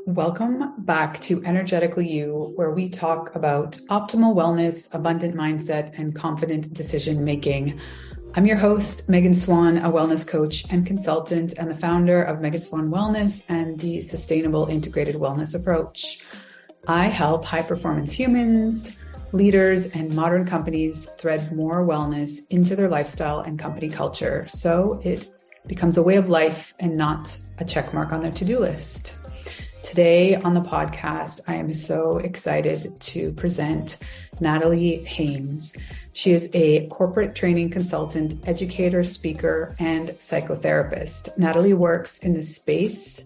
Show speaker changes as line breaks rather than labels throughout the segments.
Welcome back to Energetically You, where we talk about optimal wellness, abundant mindset, and confident decision making. I'm your host, Megan Swan, a wellness coach and consultant, and the founder of Megan Swan Wellness and the Sustainable Integrated Wellness Approach. I help high-performance humans, leaders, and modern companies thread more wellness into their lifestyle and company culture, so it becomes a way of life and not a check mark on their to-do list. Today on the podcast, I am so excited to present Natalie Haynes. She is a corporate training consultant, educator, speaker, and psychotherapist. Natalie works in the space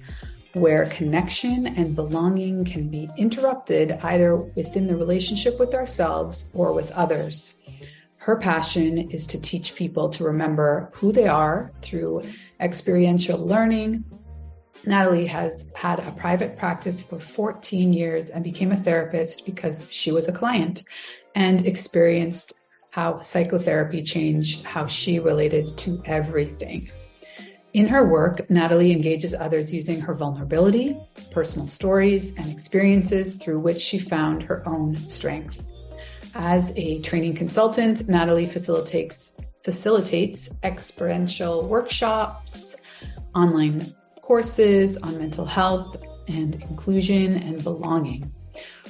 where connection and belonging can be interrupted either within the relationship with ourselves or with others. Her passion is to teach people to remember who they are through experiential learning. Natalie has had a private practice for 14 years and became a therapist because she was a client and experienced how psychotherapy changed how she related to everything. In her work, Natalie engages others using her vulnerability, personal stories, and experiences through which she found her own strength. As a training consultant, Natalie facilitates experiential workshops, online courses on mental health and inclusion and belonging.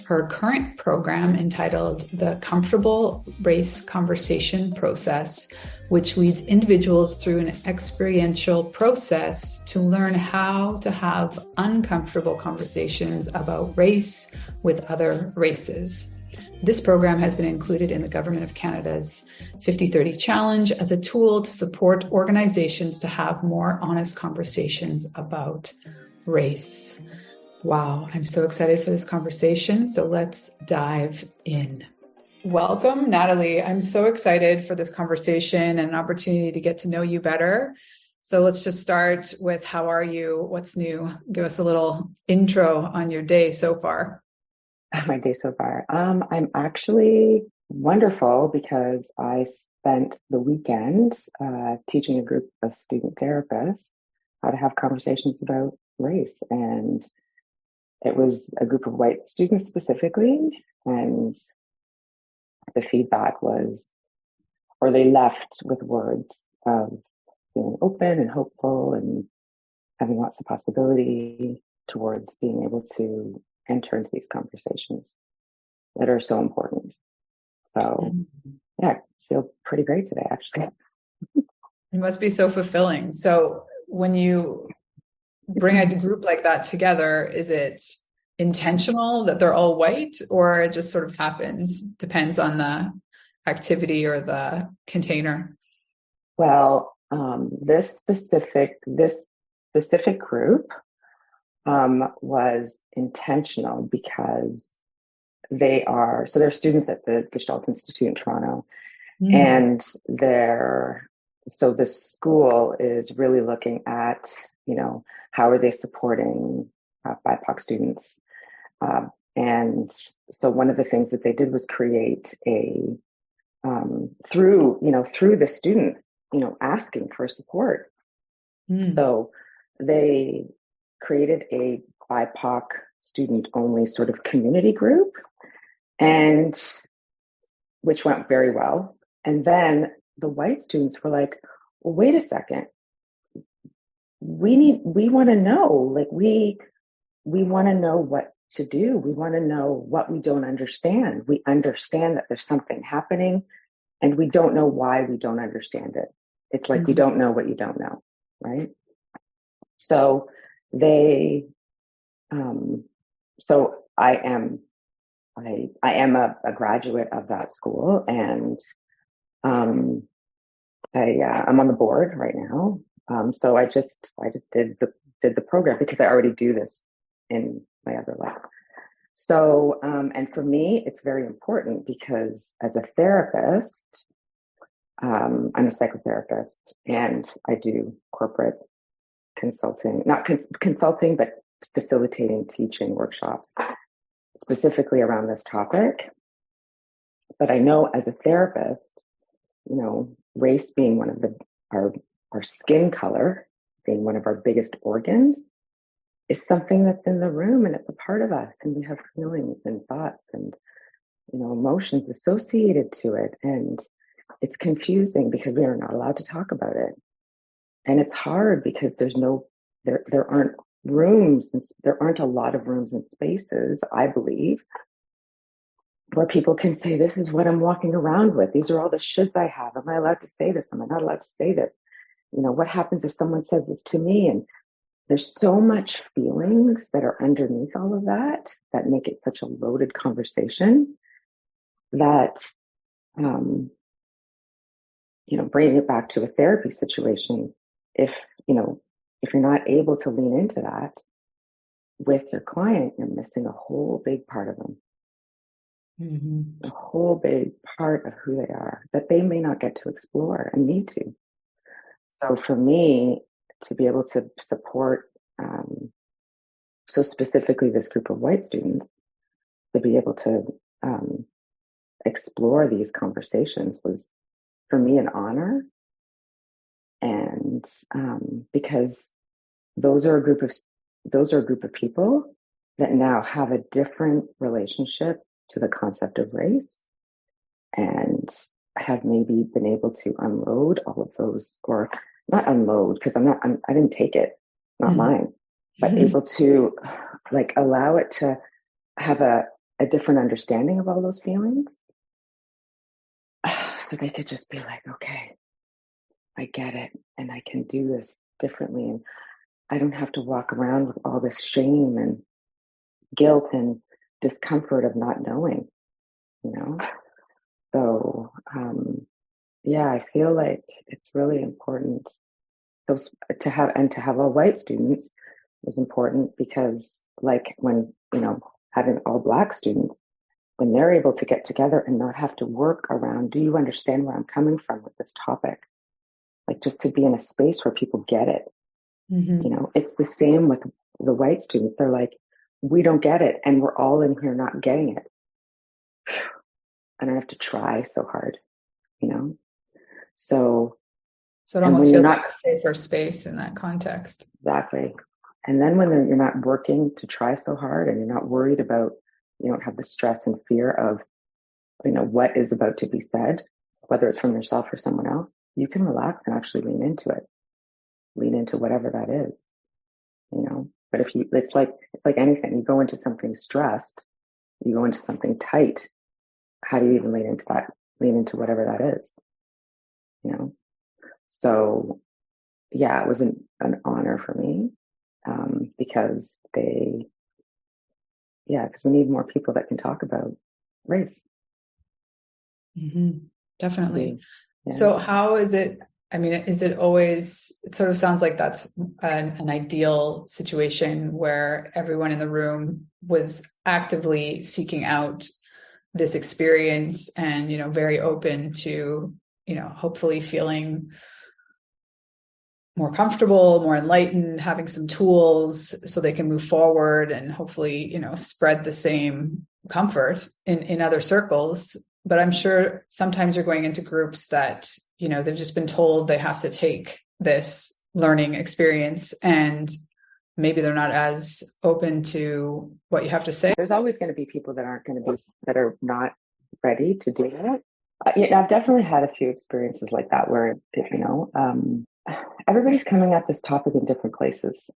Her current program, entitled The Comfortable Race Conversation Process, which leads individuals through an experiential process to learn how to have uncomfortable conversations about race with other races. This program has been included in the Government of Canada's 50-30 Challenge as a tool to support organizations to have more honest conversations about race. Wow, I'm so excited for this conversation. So let's dive in. Welcome, Natalie. I'm so excited for this conversation and an opportunity to get to know you better. So let's just start with, how are you? What's new? Give us a little intro on your day so far.
My day so far. I'm actually wonderful because I spent the weekend teaching a group of student therapists how to have conversations about race. And it was a group of white students specifically. And the feedback was, or they left with words of being open and hopeful and having lots of possibility towards being able to enter into these conversations that are so important. So yeah, I feel pretty great today, actually.
It must be so fulfilling. So when you bring a group like that together, is it intentional that they're all white, or it just sort of happens, depends on the activity or the container?
Well, this specific group was intentional because they're students at the Gestalt Institute in Toronto, and so the school is really looking at, how are they supporting BIPOC students, and so one of the things that they did was create a through the students, asking for support. So they created a BIPOC student-only sort of community group, and which went very well. And then the white students were like, well, wait a second. We want to know, we want to know what to do. We want to know what we don't understand. We understand that there's something happening and we don't know why we don't understand it. It's like you don't know what you don't know, right? So so I am a graduate of that school, and I'm on the board right now. So I just did the program because I already do this in my other life. So and for me, it's very important because as a therapist, I'm a psychotherapist, and I do corporate consulting, not consulting, but facilitating teaching workshops specifically around this topic. But I know as a therapist, race being one of our skin color being one of our biggest organs is something that's in the room, and it's a part of us, and we have feelings and thoughts and, emotions associated to it. And it's confusing because we are not allowed to talk about it. And it's hard because there aren't rooms, and there aren't a lot of rooms and spaces, I believe, where people can say, this is what I'm walking around with. These are all the shoulds I have. Am I allowed to say this? Am I not allowed to say this? What happens if someone says this to me? And there's so much feelings that are underneath all of that make it such a loaded conversation that, bringing it back to a therapy situation, if you're not able to lean into that with your client, you're missing a whole big part of them. A whole big part of who they are that they may not get to explore and need to. So for me, to be able to support, so specifically this group of white students, to be able to explore these conversations was for me an honor. And because those are a group of people that now have a different relationship to the concept of race, and have maybe been able to unload all of those, or not unload, because I didn't take it, not mine, but able to allow it to have a different understanding of all those feelings. So they could just be like, okay, I get it, and I can do this differently, and I don't have to walk around with all this shame and guilt and discomfort of not knowing, So, I feel like it's really important. So to have all white students was important because, when, having all Black students, when they're able to get together and not have to work around, do you understand where I'm coming from with this topic? Just to be in a space where people get it. It's the same with the white students. They're like, we don't get it, and we're all in here not getting it. I don't have to try so hard, So
it almost feels like a safer space in that context.
Exactly. And then when you're not working to try so hard, and you're not worried about, you don't have the stress and fear of, what is about to be said, whether it's from yourself or someone else, you can relax and actually lean into it. Lean into whatever that is, But if it's like anything, you go into something stressed, you go into something tight. How do you even lean into that? Lean into whatever that is, So, it was an honor for me, because because we need more people that can talk about race.
Definitely. Yeah. So how is it? I mean, is it always, it sort of sounds like that's an ideal situation where everyone in the room was actively seeking out this experience and, very open to, hopefully feeling more comfortable, more enlightened, having some tools so they can move forward and hopefully, spread the same comfort in other circles. But I'm sure sometimes you're going into groups that, they've just been told they have to take this learning experience, and maybe they're not as open to what you have to say.
There's always going to be people that are not ready to do that. I've definitely had a few experiences like that where, everybody's coming at this topic in different places.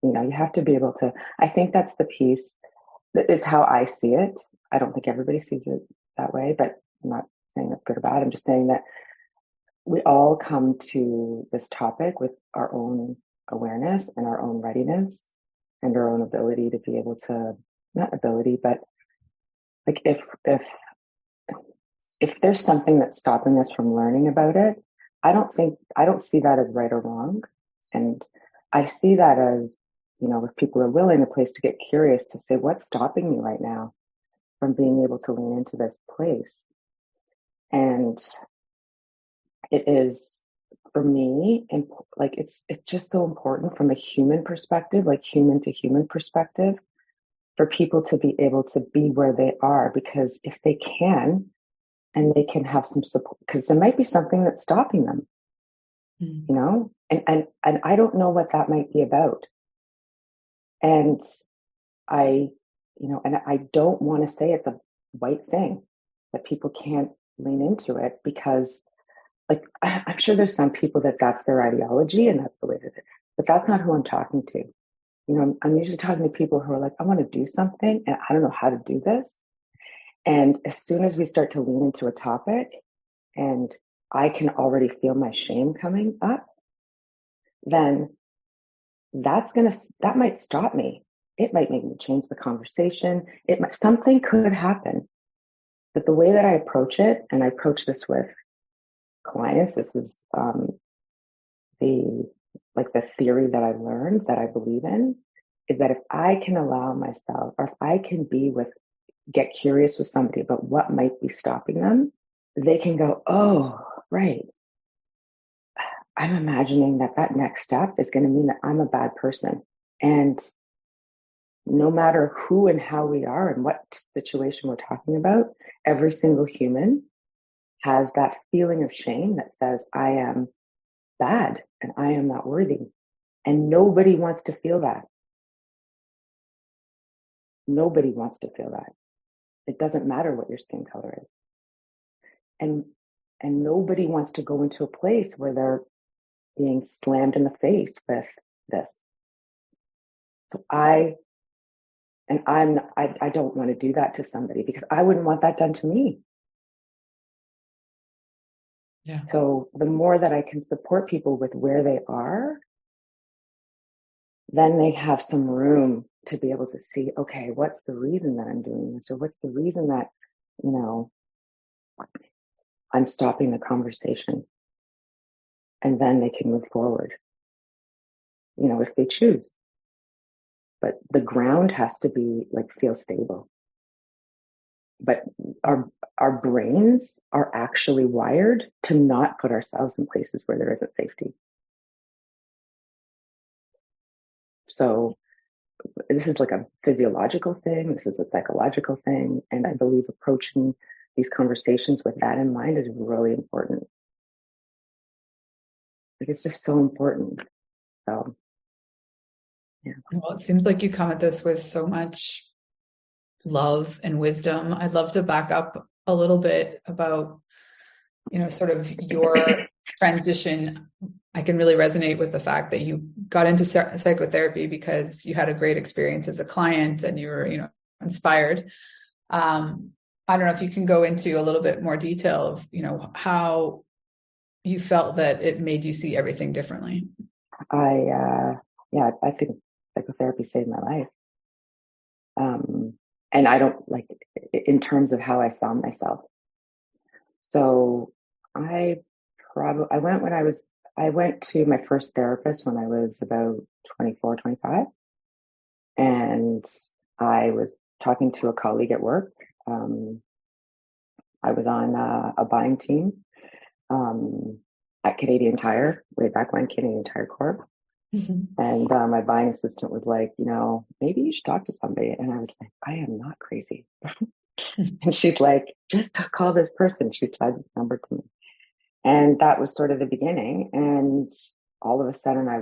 You have to be able to, I think that's the piece that is how I see it. I don't think everybody sees it that way, but I'm not saying that's good or bad. I'm just saying that we all come to this topic with our own awareness and our own readiness and our own ability to be able to, not ability, but if there's something that's stopping us from learning about it, I don't see that as right or wrong. And I see that as, if people are willing, a place to get curious, to say, what's stopping me right now from being able to lean into this place? And it is, for me, it's just so important from a human perspective, human to human perspective, for people to be able to be where they are, because if they can, and they can have some support, because there might be something that's stopping them, and I don't know what that might be about. And I, and I don't want to say it's a white thing, that people can't lean into it, because like, I'm sure there's some people that's their ideology and that's the way that it is, but that's not who I'm talking to. I'm usually talking to people who are like, I want to do something and I don't know how to do this. And as soon as we start to lean into a topic and I can already feel my shame coming up, then that might stop me. It might make me change the conversation. Something could happen. But the way that I approach it, and I approach this with clients, this is the theory that I've learned, that I believe in, is that if I can allow myself, or if I can get curious with somebody about what might be stopping them, they can go, oh, right. I'm imagining that next step is going to mean that I'm a bad person. And no matter who and how we are and what situation we're talking about, every single human has that feeling of shame that says, I am bad and I am not worthy. And nobody wants to feel that. Nobody wants to feel that. It doesn't matter what your skin color is. And nobody wants to go into a place where they're being slammed in the face with this. So I don't want to do that to somebody, because I wouldn't want that done to me.
Yeah.
So the more that I can support people with where they are, then they have some room to be able to see, okay, what's the reason that I'm doing this? Or what's the reason that, I'm stopping the conversation? And then they can move forward, if they choose. But the ground has to be feel stable. But our brains are actually wired to not put ourselves in places where there isn't safety. So this is like a physiological thing. This is a psychological thing. And I believe approaching these conversations with that in mind is really important. It's just so important. So, yeah.
Well, it seems like you come at this with so much love and wisdom. I'd love to back up a little bit about, sort of your transition. I can really resonate with the fact that you got into psychotherapy because you had a great experience as a client and you were, inspired. I don't know if you can go into a little bit more detail of, how you felt that it made you see everything differently.
I think psychotherapy saved my life. And I don't in terms of how I saw myself. So I went to my first therapist when I was about 24, 25. And I was talking to a colleague at work. I was on a buying team at Canadian Tire, way back when, Canadian Tire Corp. Mm-hmm. And my buying assistant was like, maybe you should talk to somebody. And I was like, I am not crazy. And she's like, just call this person. She tried this number to me. And that was sort of the beginning. And all of a sudden I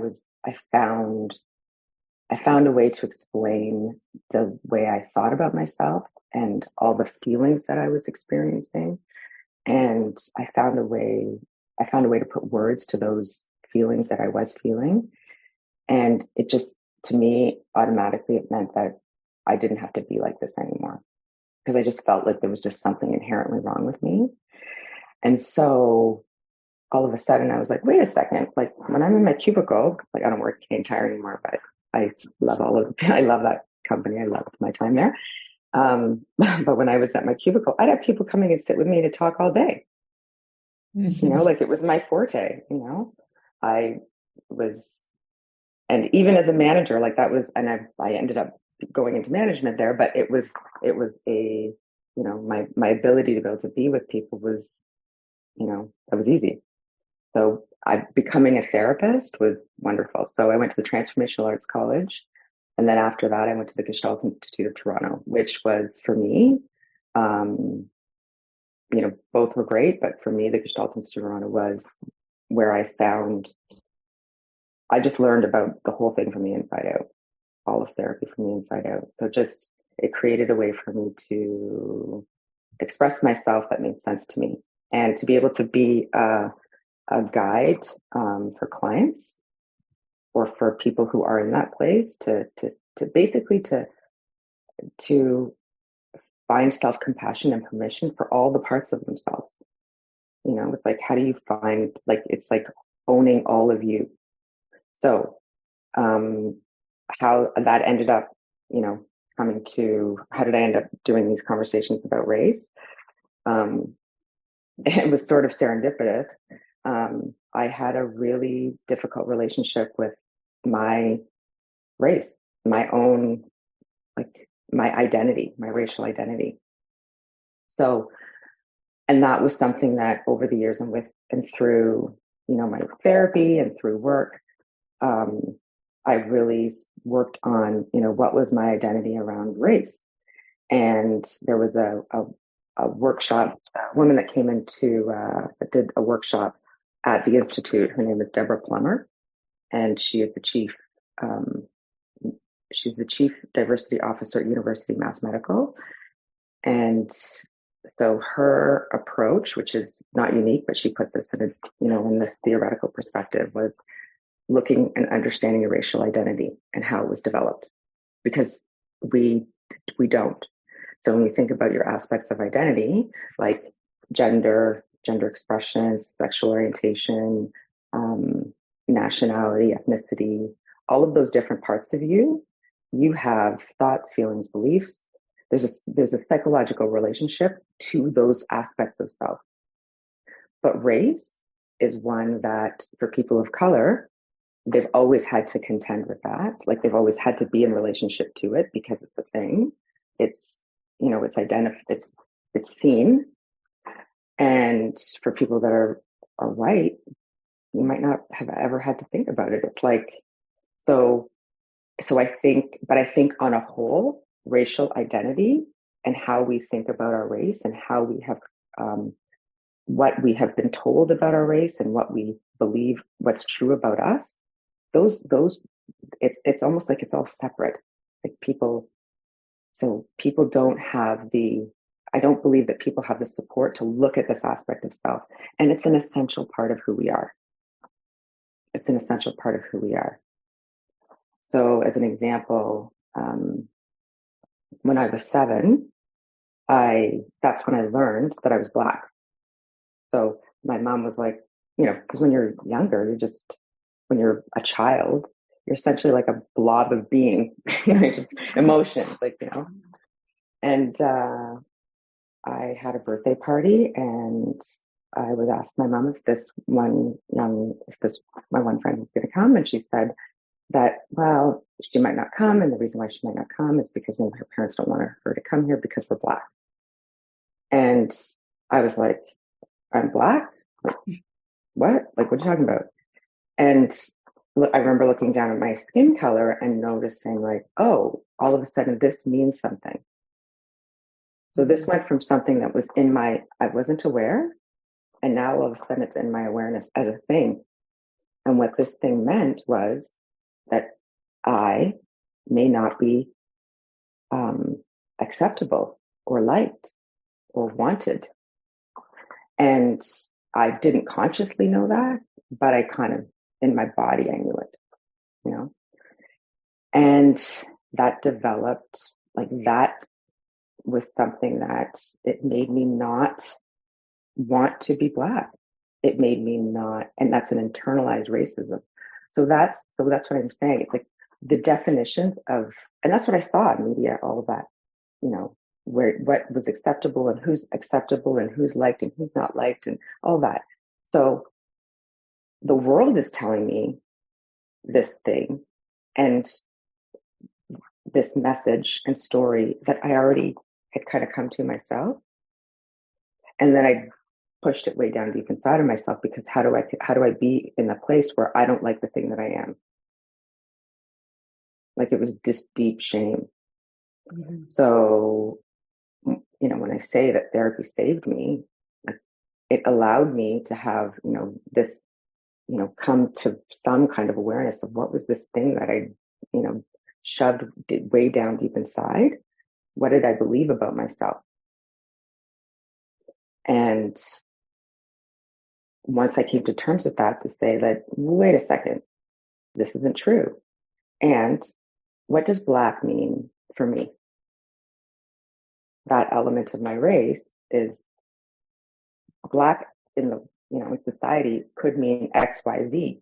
found a way to explain the way I thought about myself and all the feelings that I was experiencing. And I found a way to put words to those feelings that I was feeling. And it just, to me, automatically, it meant that I didn't have to be like this anymore, because I just felt like there was just something inherently wrong with me. And so all of a sudden I was like, wait a second, when I'm in my cubicle, I don't work at Canadian Tire anymore, but I love that company. I loved my time there. But when I was at my cubicle, I'd have people coming and sit with me to talk all day. Mm-hmm. It was my forte, I was, and even as a manager, that was, and I ended up going into management there, but it was a, my ability to be able to be with people was, that was easy. So becoming a therapist was wonderful. So I went to the Transformational Arts College. And then after that, I went to the Gestalt Institute of Toronto, which was for me, both were great, but for me, the Gestalt Institute of Toronto was where I just learned about the whole thing from the inside out. all of therapy from the inside out. So just, it created a way for me to express myself that made sense to me, and to be able to be a guide for clients or for people who are in that place to basically to find self-compassion and permission for all the parts of themselves. You know, it's like, how do you find, like, it's like owning all of you. So how that ended up, you know, coming to, how did I end up doing these conversations about race? It was sort of serendipitous. I had a really difficult relationship with my race, my own, like my identity, my racial identity. So, and that was something that over the years and with and through, you know, my therapy and through work, I really worked on, you know, what was my identity around race. And there was a workshop, a woman that came into, that did a workshop at the Institute. Her name is Deborah Plummer, and she is she's the chief diversity officer at University of Mass Medical. And so her approach, which is not unique, but she put this in a, you know, in this theoretical perspective, was looking and understanding your racial identity and how it was developed, because we don't. So when you think about your aspects of identity, like gender expression, sexual orientation, nationality, ethnicity, all of those different parts of you, you have thoughts, feelings, beliefs. There's a psychological relationship to those aspects of self. But race is one that, for people of color, they've always had to contend with that. Like, they've always had to be in relationship to it because it's a thing. It's, you know, it's seen. And for people that are white, you might not have ever had to think about it. It's like, so I think on a whole, racial identity and how we think about our race and how we have, what we have been told about our race and what we believe, what's true about us, it's almost like it's all separate. Like people don't have I don't believe that people have the support to look at this aspect of self. And it's an essential part of who we are. It's an essential part of who we are. So as an example, when I was 7, that's when I learned that I was Black. So my mom was like, you know, because when you're younger, when you're a child, you're essentially like a blob of being, you know, just emotions, like, you know. And I had a birthday party, and I would ask my mom if my one friend was going to come, and she said that, well, she might not come, and the reason why she might not come is because her parents don't want her to come here because we're Black. And I was like, I'm Black? Like, what? Like, what are you talking about? And I remember looking down at my skin color and noticing, like, oh, all of a sudden this means something. So this went from something that was I wasn't aware, and now all of a sudden it's in my awareness as a thing. And what this thing meant was that I may not be acceptable or liked or wanted. And I didn't consciously know that, but I kind of, in my body, I knew it, you know. And that developed, like, that was something that it made me not want to be Black. It made me not, and that's an internalized racism. So that's what I'm saying. It's like the definitions of, and that's what I saw in media, all of that, you know, what was acceptable and who's liked and who's not liked and all that. So the world is telling me this thing and this message and story that I already had kind of come to myself. And then I pushed it way down deep inside of myself, because how do I be in a place where I don't like the thing that I am? Like, it was this deep shame. Mm-hmm. So, you know, when I say that therapy saved me, it allowed me to have, you know, this, you know, come to some kind of awareness of what was this thing that I, you know, shoved way down deep inside. What did I believe about myself? And once I came to terms with that, to say that, wait a second, this isn't true. And what does Black mean for me? That element of my race is Black in the, in society could mean X, Y, Z.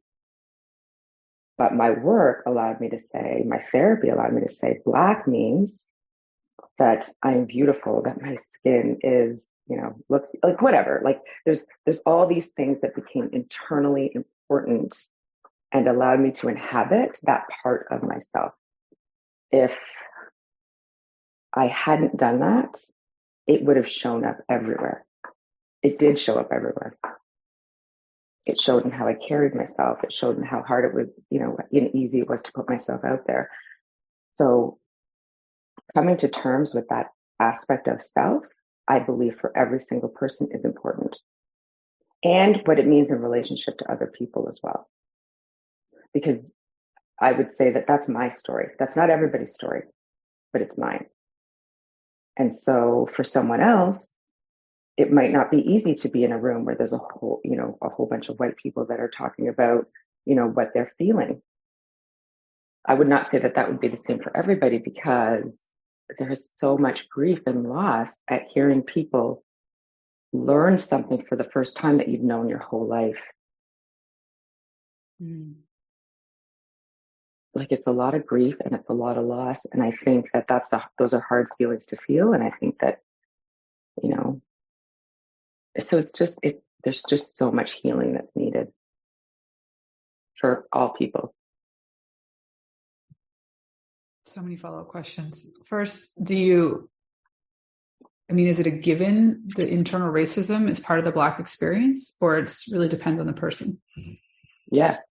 But my work allowed me to say, my therapy allowed me to say, Black means that I'm beautiful, that my skin is, looks like whatever. Like there's all these things that became internally important and allowed me to inhabit that part of myself. If I hadn't done that, it would have shown up everywhere. It did show up everywhere. It showed in how I carried myself. It showed in how hard it was, and easy it was to put myself out there. So coming to terms with that aspect of self, I believe for every single person is important. And what it means in relationship to other people as well. Because I would say that that's my story. That's not everybody's story, but it's mine. And so for someone else, it might not be easy to be in a room where there's a whole bunch of white people that are talking about, what they're feeling. I would not say that that would be the same for everybody, because there is so much grief and loss at hearing people learn something for the first time that you've known your whole life. Like it's a lot of grief and it's a lot of loss. And I think that those are hard feelings to feel. And I think that, so there's just so much healing that's needed for all people.
So many follow-up questions. First, is it a given the internal racism is part of the Black experience, or it really depends on the person?
Yes.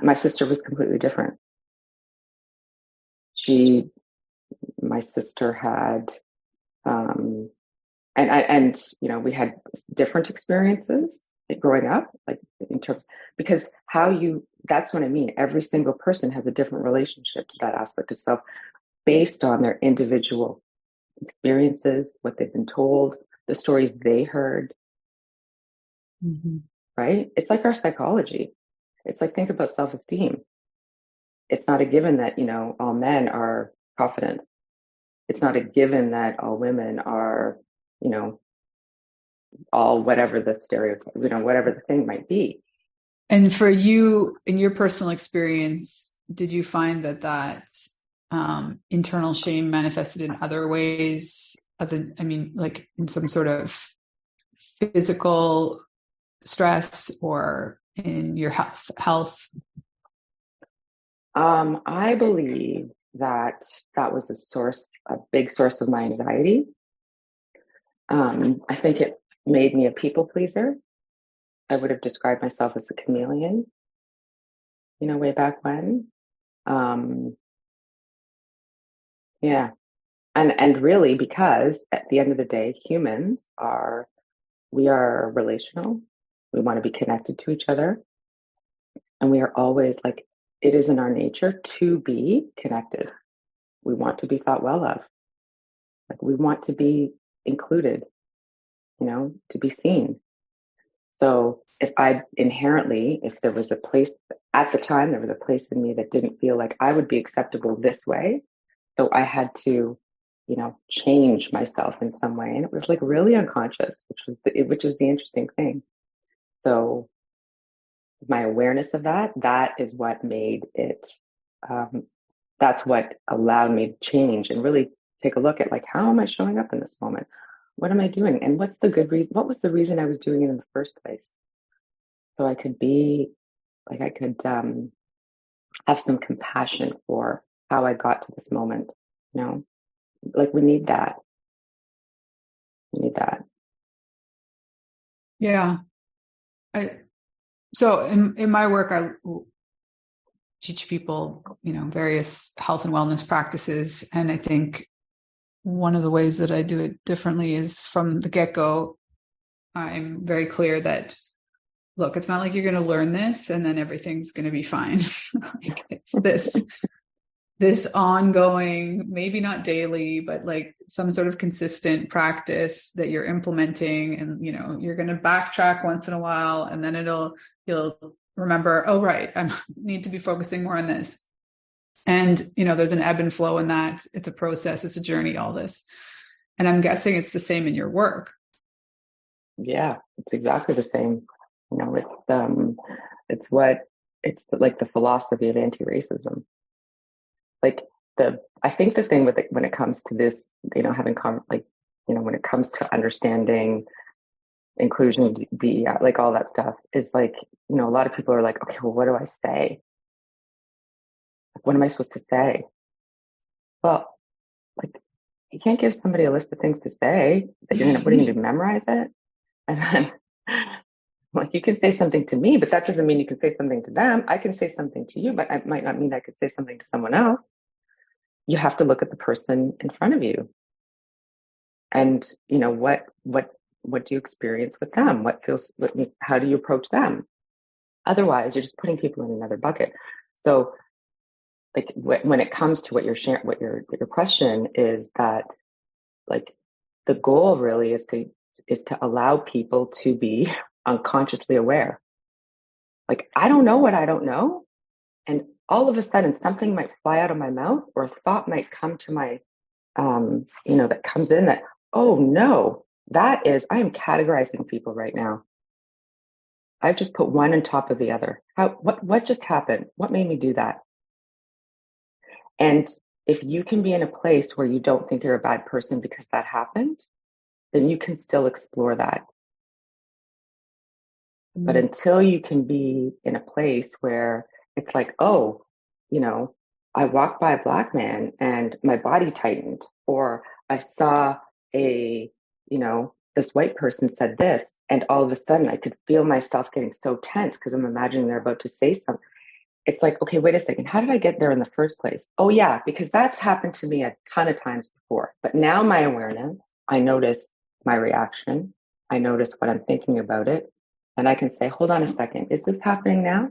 My sister was completely different. My sister had, we had different experiences growing up, like in terms, because that's what I mean. Every single person has a different relationship to that aspect of self based on their individual experiences, what they've been told, the stories they heard. Mm-hmm. Right? It's like our psychology. It's like, think about self-esteem. It's not a given that, all men are confident. It's not a given that all women are, all whatever the stereotype, whatever the thing might be.
And for you, in your personal experience, did you find that internal shame manifested in other ways? Like in some sort of physical stress or in your health?
I believe that was a big source of my anxiety. I think it made me a people pleaser. I would have described myself as a chameleon, way back when. Yeah. And really, because at the end of the day, we are relational. We want to be connected to each other. And we are always like, it is in our nature to be connected. We want to be thought well of. Like we want to be included, to be seen. So if there was a place at the time, there was a place in me that didn't feel like I would be acceptable this way. So I had to, change myself in some way. And it was like really unconscious, which is the interesting thing. So my awareness of that is what made it, that's what allowed me to change and really take a look at like, how am I showing up in this moment? What am I doing? And what's the good reason? What was the reason I was doing it in the first place? So I could have some compassion for how I got to this moment, like we need that.
Yeah. So in my work, I teach people, various health and wellness practices. And I think one of the ways that I do it differently is from the get-go, I'm very clear that, look, it's not like you're going to learn this and then everything's going to be fine. Like it's this. this ongoing, maybe not daily, but like some sort of consistent practice that you're implementing. And, you're going to backtrack once in a while, and then you'll remember, oh, right, I need to be focusing more on this. And, there's an ebb and flow in that. It's a process, it's a journey, all this. And I'm guessing it's the same in your work.
Yeah, it's exactly the same. It's like the philosophy of anti-racism. I think the thing with it, when it comes to this, when it comes to understanding inclusion, like all that stuff, is like, a lot of people are like, okay, well, what do I say? Like, what am I supposed to say? Well, like, you can't give somebody a list of things to say that what are you going to do, memorize it? And then, like, you can say something to me, but that doesn't mean you can say something to them. I can say something to you, but it might not mean I could say something to someone else. You have to look at the person in front of you. And, what do you experience with them? How do you approach them? Otherwise, you're just putting people in another bucket. So, like, when it comes to what you're sharing, what your question is, that, like, the goal really is to allow people to be unconsciously aware. Like, I don't know what I don't know. And all of a sudden something might fly out of my mouth, or a thought might come to my, that comes in that, oh no, I am categorizing people right now. I've just put one on top of the other. What just happened? What made me do that? And if you can be in a place where you don't think you're a bad person because that happened, then you can still explore that. Mm-hmm. But until you can be in a place where it's like, oh, I walked by a Black man and my body tightened, or I saw this white person said this, and all of a sudden I could feel myself getting so tense because I'm imagining they're about to say something. It's like, okay, wait a second. How did I get there in the first place? Oh yeah, because that's happened to me a ton of times before. But now my awareness, I notice my reaction. I notice what I'm thinking about it. And I can say, hold on a second. Is this happening now?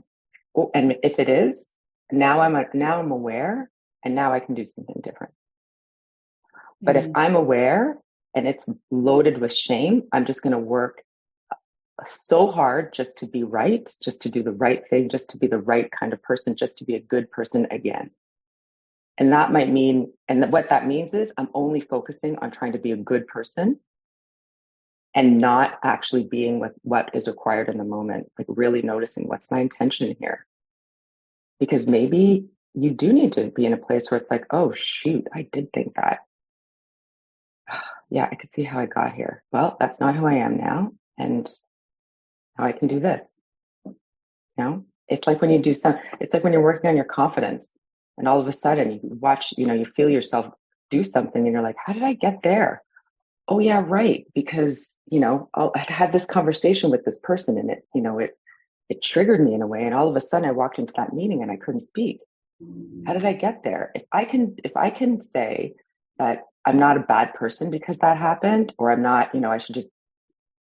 Oh, and if it is, now I'm aware, and now I can do something different. Mm-hmm. But if I'm aware and it's loaded with shame, I'm just going to work so hard just to be right, just to do the right thing, just to be the right kind of person, just to be a good person again. And that might mean, and what that means is I'm only focusing on trying to be a good person and not actually being with what is required in the moment, like really noticing what's my intention here. Because maybe you do need to be in a place where it's like, oh shoot, I did think that. Yeah, I could see how I got here. Well, that's not who I am now. And now I can do this. It's like when you it's like when you're working on your confidence, and all of a sudden you watch, you feel yourself do something and you're like, how did I get there? Oh yeah, right. Because, I had this conversation with this person, and it triggered me in a way. And all of a sudden I walked into that meeting and I couldn't speak. How did I get there? If I can say that I'm not a bad person because that happened, or I'm not, I should just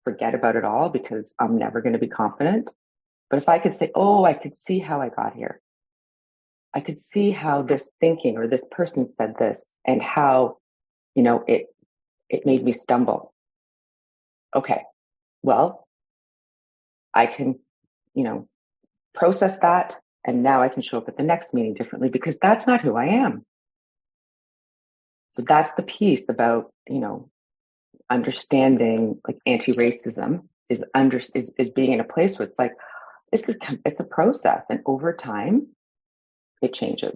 forget about it all because I'm never going to be confident. But if I could say, oh, I could see how I got here. I could see how this thinking or this person said this, and how, it made me stumble. Okay, well, I can, process that. And now I can show up at the next meeting differently, because that's not who I am. So that's the piece about, understanding, like, anti-racism is being in a place where it's like, it's a process, and over time it changes.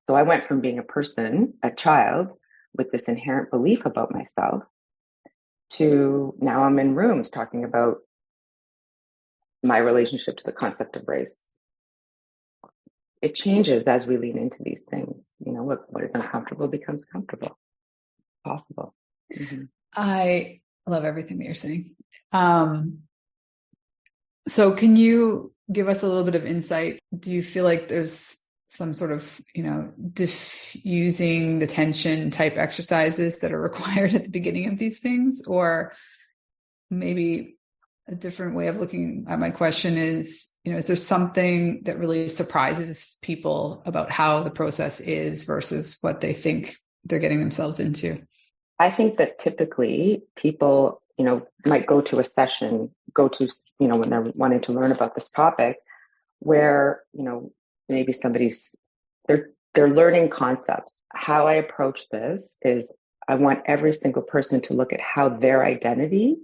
So I went from being a child with this inherent belief about myself, to now I'm in rooms talking about my relationship to the concept of race. It changes as we lean into these things. What is uncomfortable becomes comfortable, possible. Mm-hmm.
I love everything that you're saying. So can you give us a little bit of insight? Do you feel like there's some sort of, diffusing the tension type exercises that are required at the beginning of these things? Or maybe a different way of looking at my question is, is there something that really surprises people about how the process is versus what they think they're getting themselves into?
I think that typically people, might go to a session, when they're wanting to learn about this topic, where, maybe they're learning concepts. How I approach this is I want every single person to look at how their identity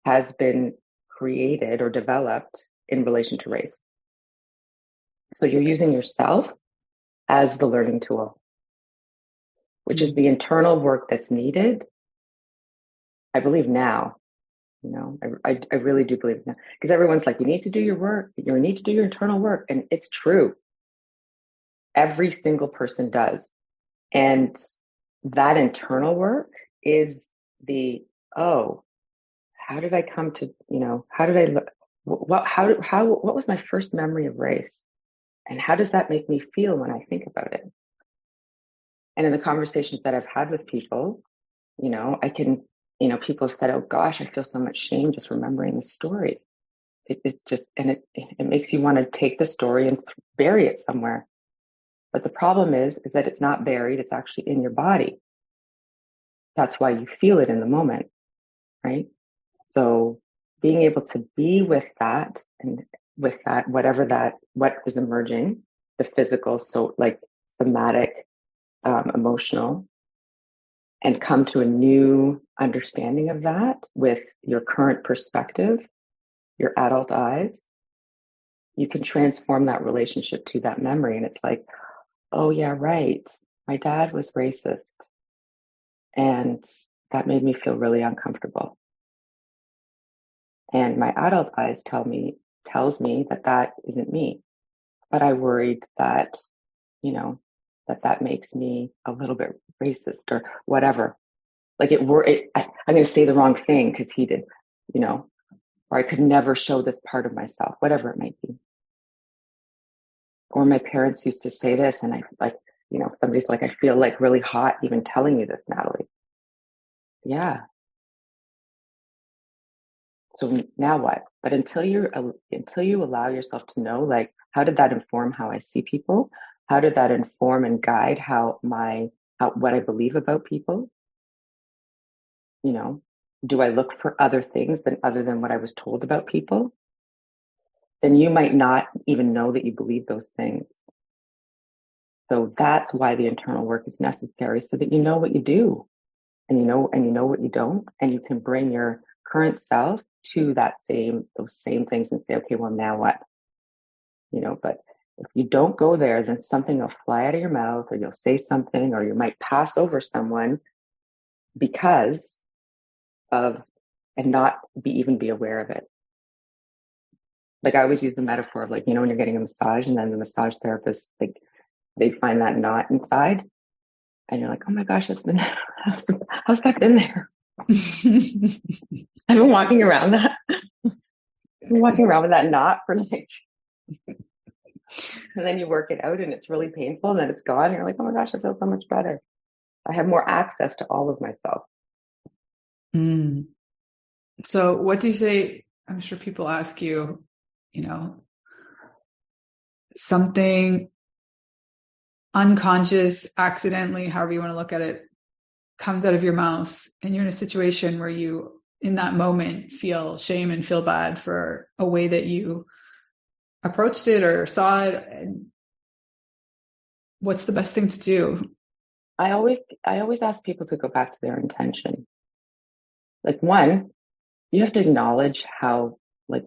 has been created or developed in relation to race. So you're using yourself as the learning tool, which is the internal work that's needed. I believe now, I really do believe now, because everyone's like, you need to do your work, you need to do your internal work. And it's true. Every single person does. And that internal work is how did I come to, how did I, what was my first memory of race? And how does that make me feel when I think about it? And in the conversations that I've had with people, people have said, oh gosh, I feel so much shame just remembering the story. It's just, and it makes you want to take the story and bury it somewhere. But the problem is that it's not buried. It's actually in your body. That's why you feel it in the moment, right? So being able to be with that and with that, what is emerging, the physical, so like somatic, emotional, and come to a new understanding of that with your current perspective, your adult eyes, you can transform that relationship to that memory. And it's like, oh yeah, right. My dad was racist. And that made me feel really uncomfortable. And my adult eyes tells me that isn't me. But I worried that, that makes me a little bit racist or whatever. Like I'm going to say the wrong thing because he did, or I could never show this part of myself, whatever it might be. Or my parents used to say this, and I like, somebody's like, I feel like really hot even telling you this, Natalie. Yeah. So now what? But until you allow yourself to know, like, how did that inform how I see people? How did that inform and guide what I believe about people? Do I look for other things other than what I was told about people? Then you might not even know that you believe those things. So that's why the internal work is necessary, so that you know what you do, and you know what you don't, and you can bring your current self to those same things and say, okay, well, now what? But if you don't go there, then something will fly out of your mouth, or you'll say something, or you might pass over someone because of, and not even be aware of it. Like I always use the metaphor of like, when you're getting a massage and then the massage therapist, like they find that knot inside and you're like, oh my gosh, how's that been there? I've been walking around with that knot for like, and then you work it out and it's really painful and then it's gone. And you're like, oh my gosh, I feel so much better. I have more access to all of myself.
So what do you say? I'm sure people ask you, something unconscious, accidentally, however you want to look at it, comes out of your mouth, and you're in a situation where you, in that moment, feel shame and feel bad for a way that you approached it or saw it. And what's the best thing to do?
I always ask people to go back to their intention. Like, one, you have to acknowledge how, like,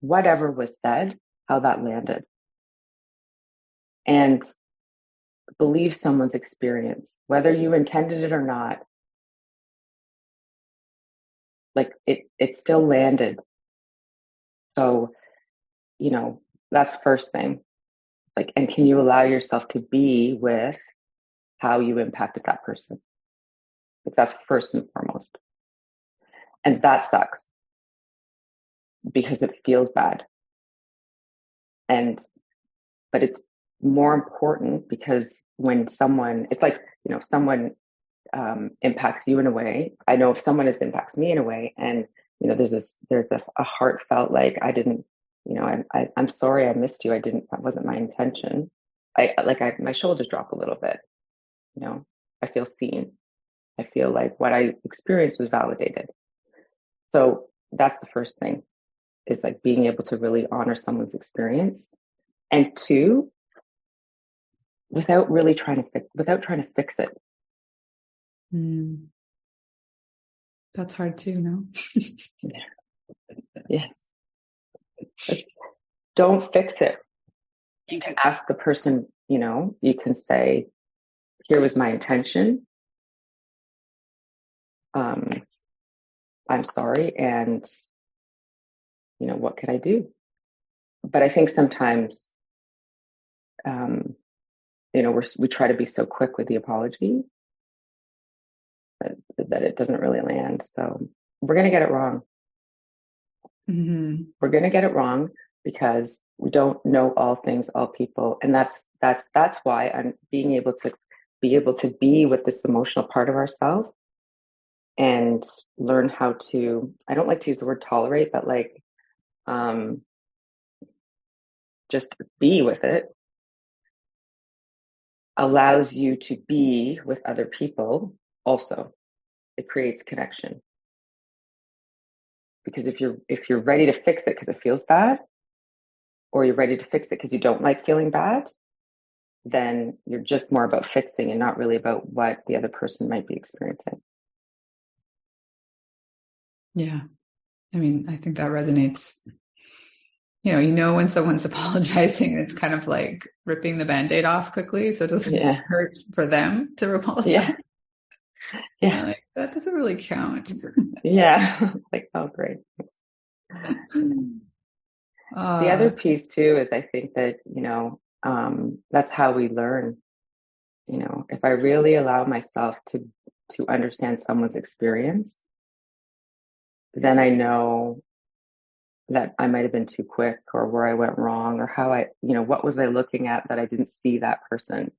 whatever was said, how that landed. And believe someone's experience, whether you intended it or not. Like it still landed. So, that's first thing. Like, and can you allow yourself to be with how you impacted that person? Like that's first and foremost. And that sucks because it feels bad. But it's more important because when someone, it's like, someone impacts you in a way. I know if someone impacts me in a way, and there's a heartfelt, like, I didn't, I'm sorry I missed you. That wasn't my intention. My shoulders drop a little bit, I feel seen. I feel like what I experienced was validated. So that's the first thing, is like being able to really honor someone's experience. And two, without trying to fix it.
That's hard too, no?
Yes. Don't fix it. You can ask the person, you can say, here was my intention. I'm sorry. And, what could I do? But I think sometimes, we try to be so quick with the apology that it doesn't really land. So we're going to get it wrong. We're going to get it wrong because we don't know all things, all people. And that's why I'm being able to be with this emotional part of ourselves and learn how to, I don't like to use the word tolerate, but like, just be with it, allows you to be with other people also. It creates connection. Because if you're ready to fix it because it feels bad, or you're ready to fix it because you don't like feeling bad, then you're just more about fixing and not really about what the other person might be experiencing.
Yeah. I mean, I think that resonates. When someone's apologizing, it's kind of like ripping the Band-Aid off quickly, so it doesn't hurt for them to apologize.
Yeah.
Like, that doesn't really count.
Yeah. Like, oh, great. The other piece too is I think that, that's how we learn. If I really allow myself to understand someone's experience, then I know that I might have been too quick, or where I went wrong, or how what was I looking at that I didn't see that person.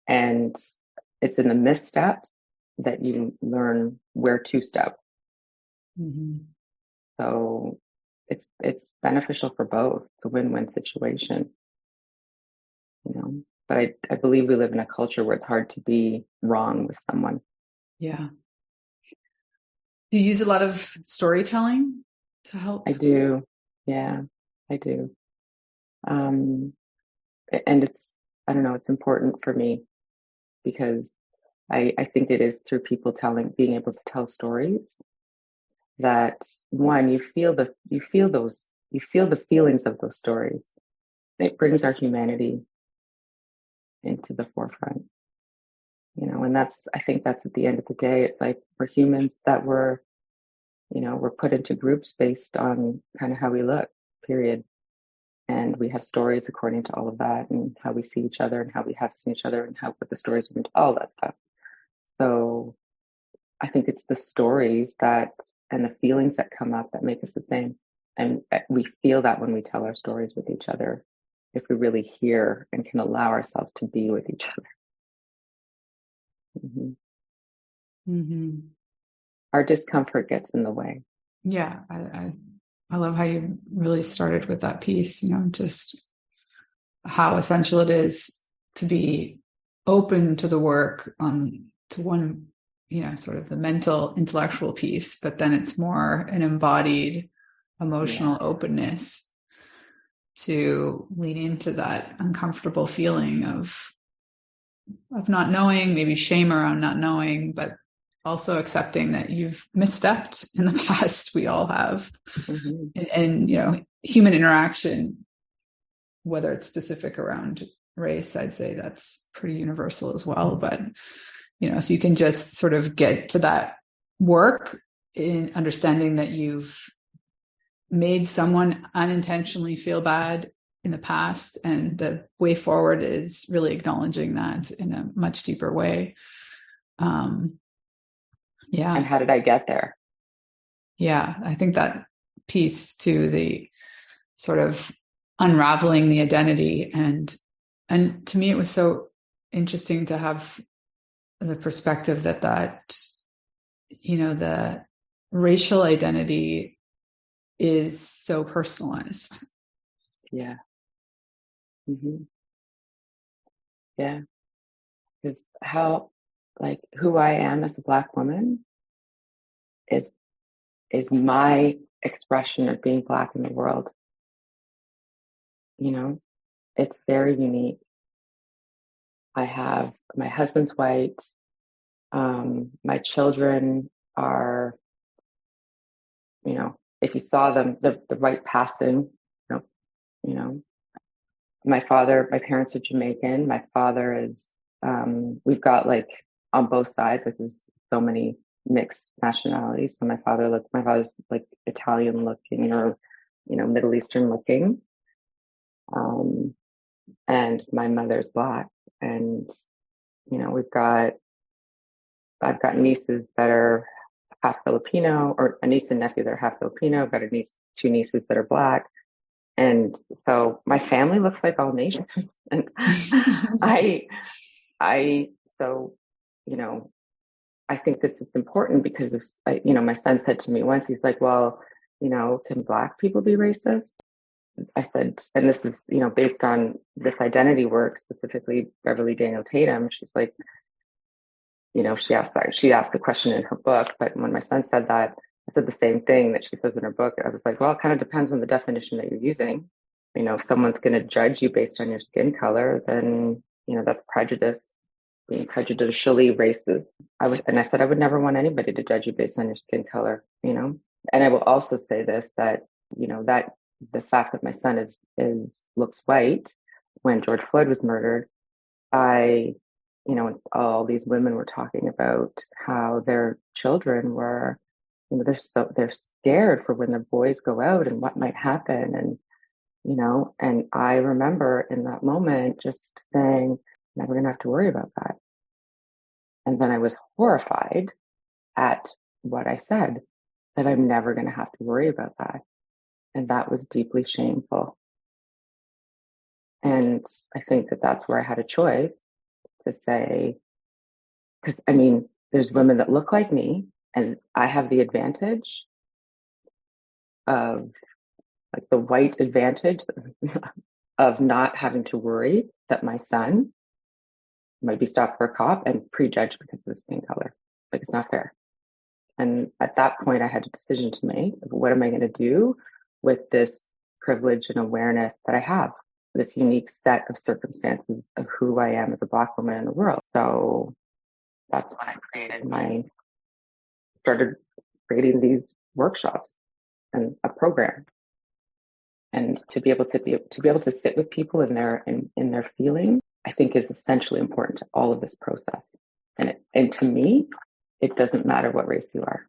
And it's in the missteps that you learn where to step. So it's beneficial for both. It's a win-win situation, but I believe we live in a culture where it's hard to be wrong with someone.
Yeah. Do you use a lot of storytelling to help?
I do. Yeah, I do. And I don't know, it's important for me because I think it is through people being able to tell stories that, one, you feel the feelings of those stories. It brings our humanity into the forefront, and I think that's at the end of the day, it's like we're humans that we're put into groups based on kind of how we look, period. And we have stories according to all of that, and how we see each other and how we have seen each other and what the stories are into, all that stuff. So I think it's the stories and the feelings that come up that make us the same. And we feel that when we tell our stories with each other, if we really hear and can allow ourselves to be with each other. Our discomfort gets in the way.
Yeah. I love how you really started with that piece, just how essential it is to be open to the work to one, sort of the mental, intellectual piece, but then it's more an embodied emotional openness to lean into that uncomfortable feeling of not knowing, maybe shame around not knowing, but also accepting that you've misstepped in the past. We all have. And human interaction, whether it's specific around race, I'd say that's pretty universal as well. But, if you can just sort of get to that work in understanding that you've made someone unintentionally feel bad in the past, and the way forward is really acknowledging that in a much deeper way. Yeah.
And how did I get there?
Yeah. I think that piece to the sort of unraveling the identity, and to me, it was so interesting to have the perspective that the racial identity is so personalized.
Yeah. Mm-hmm. Yeah. Because who I am as a Black woman is my expression of being Black in the world. It's very unique. My husband's white. My children are, if you saw them, the white passing, you know, my parents are Jamaican. My father is, we've got on both sides, there's so many mixed nationalities. So my father's like Italian looking or, Middle Eastern looking. And my mother's Black. And, I've got nieces that are half Filipino, or a niece and nephew that are half Filipino. I've got two nieces that are Black. And so my family looks like all nations. And so, I think that it's important because my son said to me once, he's like, well, can Black people be racist? I said, and this is, based on this identity work, specifically Beverly Daniel Tatum. She's like, she asked the question in her book, but when my son said that, I said the same thing that she says in her book. I was like, well, it kind of depends on the definition that you're using. If someone's going to judge you based on your skin color, then, that's prejudice, being prejudicially racist. And I said, I would never want anybody to judge you based on your skin color, And I will also say this, that, that the fact that my son looks white when George Floyd was murdered, all these women were talking about how their children were, they're scared for when their boys go out and what might happen. And I remember in that moment just saying, never going to have to worry about that. And then I was horrified at what I said, that I'm never going to have to worry about that. And that was deeply shameful. And I think that that's where I had a choice to say, because there's women that look like me, and I have the advantage of the white advantage of not having to worry that my son might be stopped for a cop and prejudged because of his skin color. It's not fair. And at that point, I had a decision to make. What am I going to do with this privilege and awareness that I have, this unique set of circumstances of who I am as a Black woman in the world? So that's when I started creating these workshops and a program. And to be able to sit with people in their feelings, I think is essentially important to all of this process. And to me, it doesn't matter what race you are.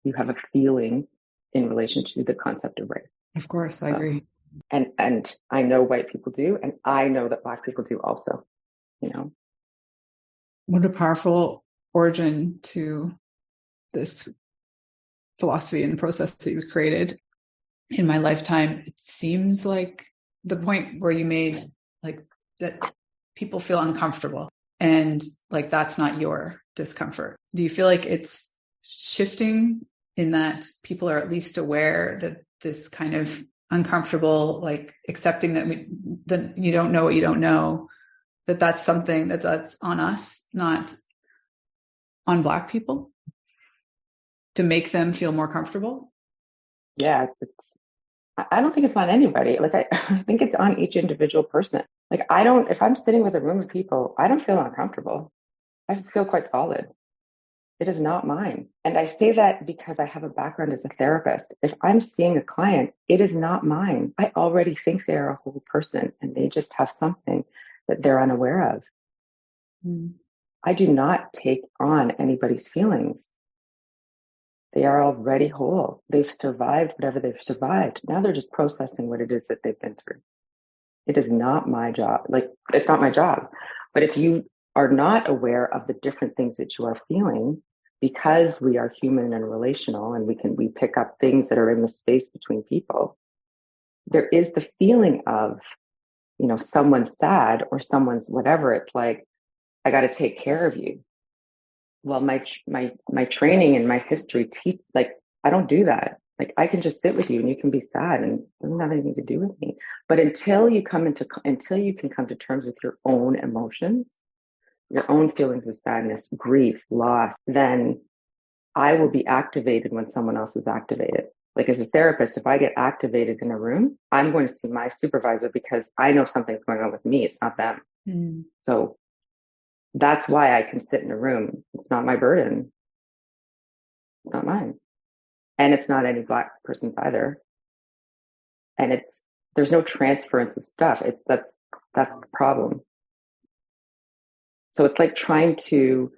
You have a feeling in relation to the concept of race.
Of course, I agree.
And I know white people do, and I know that Black people do also,
What a powerful origin to this philosophy and process that you've created. In my lifetime, it seems like the point where you made that people feel uncomfortable and that's not your discomfort. Do you feel like it's shifting in that people are at least aware that this kind of uncomfortable, accepting that you don't know what you don't know, that's something that's on us, not on Black people, to make them feel more comfortable?
Yeah, I don't think it's on anybody. I think it's on each individual person. If I'm sitting with a room of people, I don't feel uncomfortable. I feel quite solid. It is not mine. And I say that because I have a background as a therapist. If I'm seeing a client, it is not mine. I already think they're a whole person and they just have something that they're unaware of. I do not take on anybody's feelings. They are already whole. They've survived whatever they've survived. Now they're just processing what it is that they've been through. It is not my job. It's not my job. But if you are not aware of the different things that you are feeling, because we are human and relational, and we pick up things that are in the space between people, there is the feeling of, someone's sad or someone's whatever. It's like, I got to take care of you. well, my training and my history like, I don't do that. Like, I can just sit with you and you can be sad and it doesn't have anything to do with me. But until you can come to terms with your own emotions, your own feelings of sadness, grief, loss, then I will be activated when someone else is activated. Like, as a therapist, if I get activated in a room, I'm going to see my supervisor because I know something's going on with me. It's not them. So that's why I can sit in a room. It's not my burden. It's not mine. And it's not any Black person's either. And there's no transference of stuff. That's the problem. So it's like trying to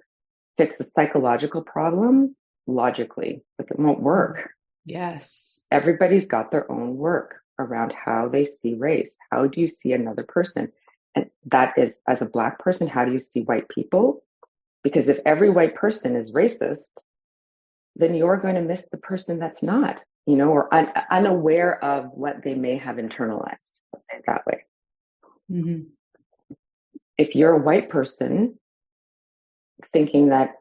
fix a psychological problem logically. Like, it won't work.
Yes.
Everybody's got their own work around how they see race. How do you see another person? And that is, as a Black person, how do you see white people? Because if every white person is racist, then you're going to miss the person that's not, or unaware of what they may have internalized. Let's say it that way. Mm-hmm. If you're a white person thinking that,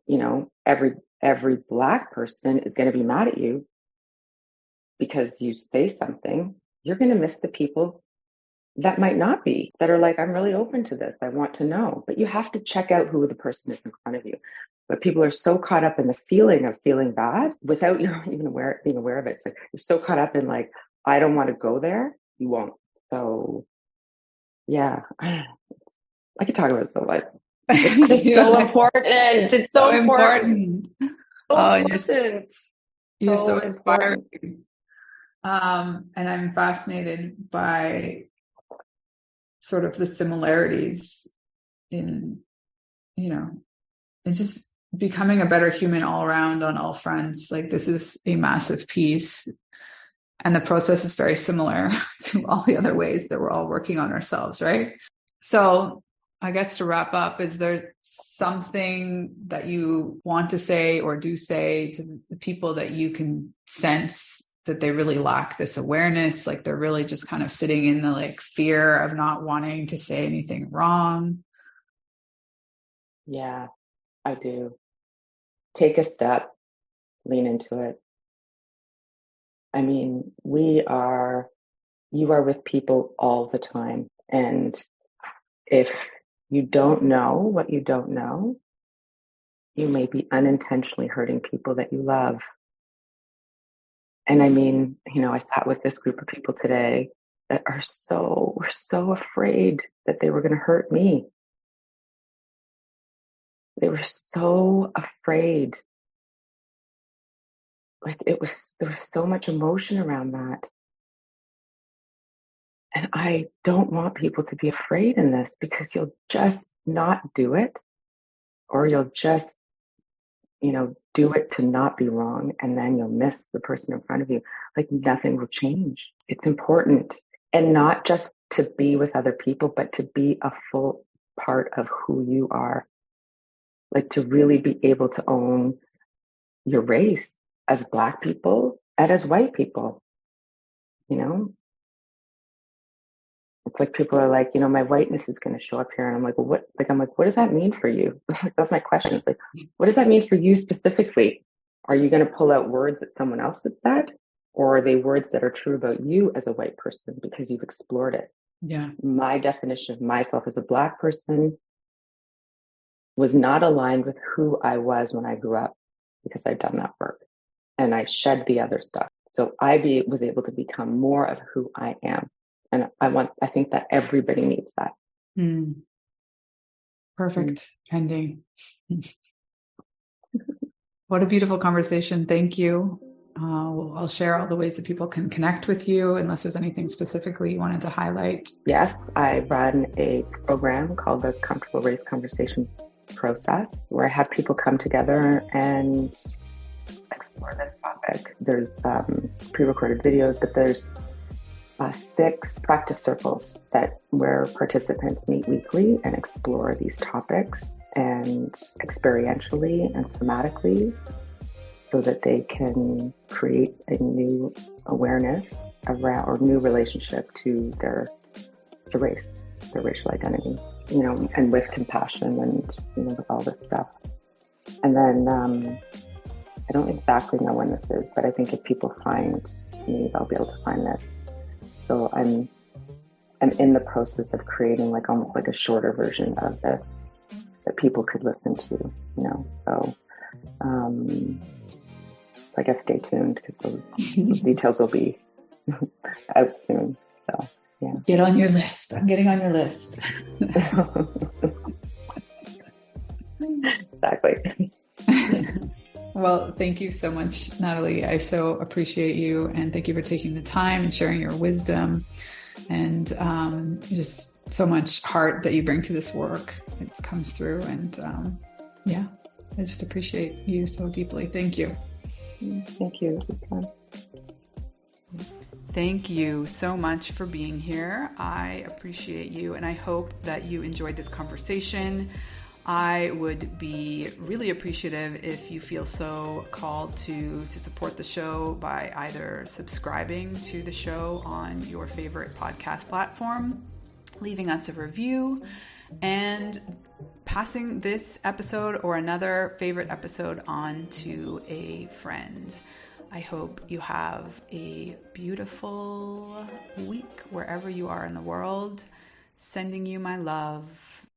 every Black person is going to be mad at you because you say something, you're going to miss the people that might not be, that are like, I'm really open to this. I want to know. But you have to check out who the person is in front of you. But people are so caught up in the feeling of feeling bad without you even being aware of it. It's like, you're so caught up in like, I don't want to go there. You won't. So yeah, I could talk about it so much. It's so important. It's so important.
You're so inspiring. And I'm fascinated by sort of the similarities in, it's just becoming a better human all around on all fronts. Like, this is a massive piece. And the process is very similar to all the other ways that we're all working on ourselves, right? So I guess to wrap up, is there something that you want to say or do say to the people that you can sense that they really lack this awareness? Like, they're really just kind of sitting in the like fear of not wanting to say anything wrong.
Yeah, I do. Take a step, lean into it. I mean, you are with people all the time. And if you don't know what you don't know, you may be unintentionally hurting people that you love. And I mean, I sat with this group of people today that were so afraid that they were going to hurt me. They were so afraid. Like, there was so much emotion around that. And I don't want people to be afraid in this, because you'll just not do it, or you'll just, do it to not be wrong. And then you'll miss the person in front of you. Like, nothing will change. It's important. And not just to be with other people, but to be a full part of who you are. Like, to really be able to own your race as Black people and as white people, It's like people are like, my whiteness is going to show up here. And I'm like, well, what does that mean for you? That's my question. It's like, what does that mean for you specifically? Are you going to pull out words that someone else has said? Or are they words that are true about you as a white person because you've explored it?
Yeah.
My definition of myself as a Black person was not aligned with who I was when I grew up, because I'd done that work and I shed the other stuff. So I was able to become more of who I am. And I think that everybody needs that.
Perfect ending. What a beautiful conversation. Thank you. I'll share all the ways that people can connect with you, unless there's anything specifically you wanted to highlight.
Yes, I run a program called the Comfortable Race Conversation Process, where I have people come together and explore this topic. There's pre-recorded videos, but there's 6 practice circles where participants meet weekly and explore these topics, and experientially and somatically, so that they can create a new awareness around, or new relationship to their race, their racial identity, and with compassion and, with all this stuff. And then I don't exactly know when this is, but I think if people find me, they'll be able to find this. So I'm in the process of creating like almost like a shorter version of this that people could listen to, you know. So I guess stay tuned because those details will be out soon. So yeah.
Get on your list. I'm getting on your list.
Exactly.
Well, thank you so much, Natalie. I so appreciate you, and thank you for taking the time and sharing your wisdom, and just so much heart that you bring to this work. It comes through, and yeah, I just appreciate you so deeply. Thank you.
Thank you. It was fun.
Thank you so much for being here. I appreciate you, and I hope that you enjoyed this conversation. I would be really appreciative if you feel so called to support the show by either subscribing to the show on your favorite podcast platform, leaving us a review, and passing this episode or another favorite episode on to a friend. I hope you have a beautiful week wherever you are in the world. Sending you my love.